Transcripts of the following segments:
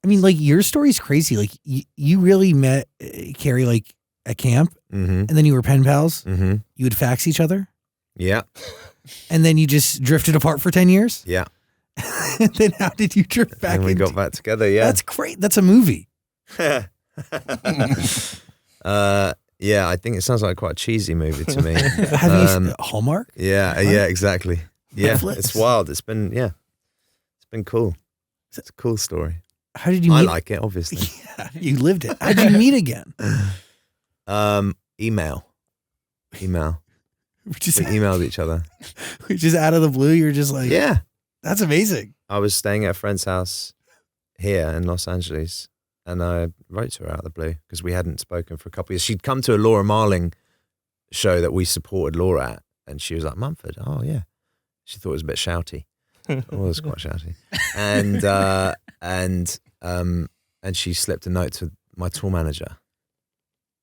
I mean, like your story's crazy. Like you really met Carey like at camp, and then you were pen pals. You would fax each other. Yeah. And then you just drifted apart for 10 years. Yeah. And then how did you drift back? And we got back together. Yeah. That's great. That's a movie. Yeah, I think it sounds like quite a cheesy movie to me. Have you Hallmark? Yeah, yeah, exactly. Yeah, Netflix? it's wild. It's been cool. It's a cool story. How did you meet? I like it, obviously. Yeah, you lived it. How did you meet again? Email. We Just emailed each other. just out of the blue, you're just like, Yeah. that's amazing. I was staying at a friend's house here in Los Angeles, and I wrote to her out of the blue because we hadn't spoken for a couple of years. She'd come to a Laura Marling show that we supported Laura at, and she was like, Mumford, oh yeah. She thought it was a bit shouty. It was quite shouty. And she slipped a note to my tour manager,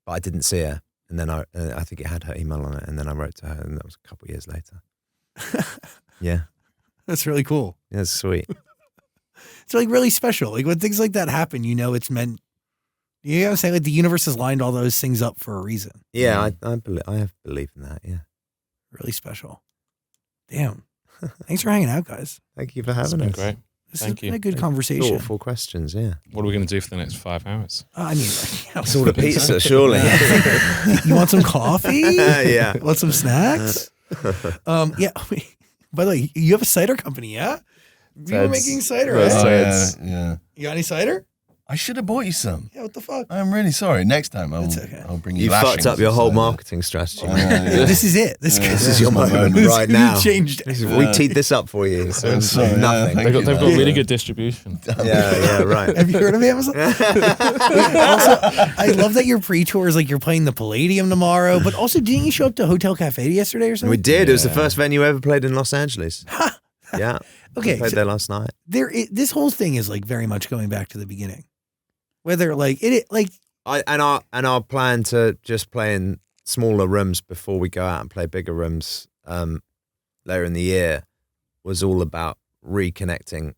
but I didn't see her. And then I think it had her email on it, and then I wrote to her, and that was a couple of years later. Yeah. That's really cool. Yeah, it's sweet. It's like really special. Like when things like that happen, you know it's meant. You know what I'm saying? Like the universe has lined all those things up for a reason. Yeah, I have belief in that. Yeah. Really special. Damn. Thanks for hanging out, guys. Thank you for having us. Great. This Thank has been you. a good conversation. Thoughtful questions, yeah. What are we going to do for the next 5 hours? I mean, like, It's all the pizza, surely. you want some coffee? Yeah. Want some snacks? Yeah. By the way, you have a cider company, yeah? You were making cider, right? Yeah. You got any cider? I should have bought you some. Yeah, what the fuck? I'm really sorry. Next time It's okay. I'll bring you You fucked lashings up your of whole cider. marketing strategy. This is it. This This is your moment this- right you now. changed it. We teed this up for you. So sorry, nothing. thank They've got you. really good distribution. Yeah, right. Have you heard of Amazon? Also, I love that your pre-tour is like you're playing the Palladium tomorrow, but also didn't you show up to Hotel Cafe yesterday or something? We did. It was the first venue I ever played in Los Angeles. Yeah. Okay, We played so- there last night. This whole thing is like very much going back to the beginning. Whether like it like Our plan to just play in smaller rooms before we go out and play bigger rooms later in the year was all about reconnecting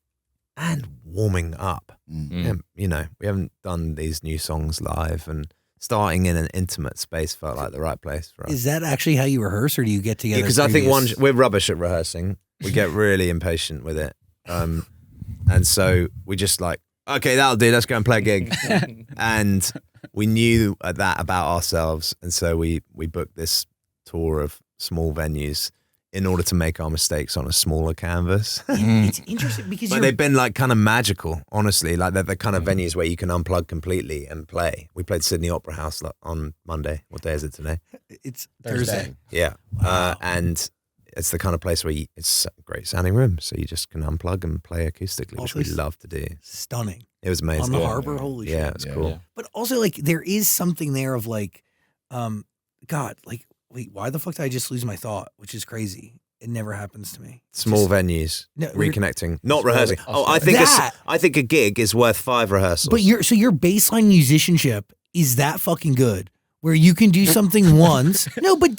and warming up. And, you know, we haven't done these new songs live, and starting in an intimate space felt like the right place for us. is that actually how you rehearse, or do you get together? Because I think we're rubbish at rehearsing. We get really impatient with it. And so we just like, okay, that'll do. Let's go and play a gig. And we knew that about ourselves. And so we booked this tour of small venues in order to make our mistakes on a smaller canvas. It's interesting because But they've been like kind of magical, honestly. Like they're the kind of venues where you can unplug completely and play. We played Sydney Opera House on Monday. What day is it today? it's Thursday. Yeah. And it's the kind of place where it's a great sounding room, so you just can unplug and play acoustically, which Also we love to do. Stunning. It was amazing. On the harbor, holy Yeah, shit. it was cool. Yeah. But also like there is something there of like, God, like, wait, why the fuck did I just lose my thought? Which is crazy. It never happens to me. Small venues, No, we're- reconnecting, not rehearsing. Oh, I think I think a gig is worth 5 rehearsals. But your baseline musicianship is that fucking good where you can do something once. No, but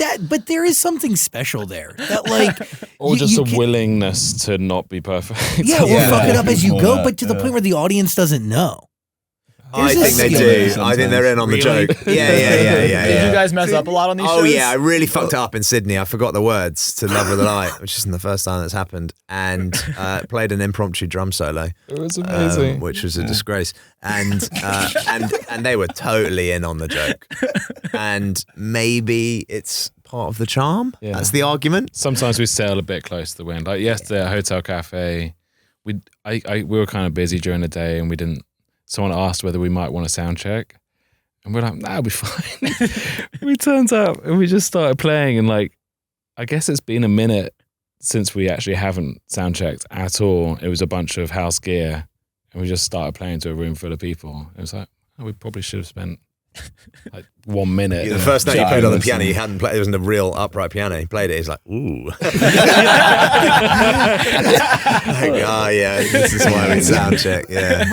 there is something special there. That like Or you- just you a can- willingness to not be perfect. Yeah, or Yeah. fuck it up as you go, Yeah. but to the point where the audience doesn't know. I There's think a they skill do. I think they're in on the Really? joke. Yeah. Did you guys mess up a lot on these shows? Oh yeah, I really fucked up in Sydney. I forgot the words to "Love with the Light," which isn't the first time that's happened, and played an impromptu drum solo. It was amazing. Which was a disgrace, and they were totally in on the joke, and maybe it's part of the charm. Yeah. That's the argument. Sometimes we sail a bit close to the wind. Like yesterday at Hotel Cafe, we were kind of busy during the day, and we didn't. Someone asked whether we might want a sound check, and we're like, "Nah, it'll be fine." We turned up and we just started playing, and like, I guess it's been a minute since we actually haven't sound checked at all. It was a bunch of house gear, and we just started playing to a room full of people. It was like, oh, we probably should have spent like 1 minute. The first night you played on the piano, Listen. you hadn't played. It wasn't a real upright piano. He played it. He's like, ooh. Like, oh yeah, this is why we sound check. Yeah.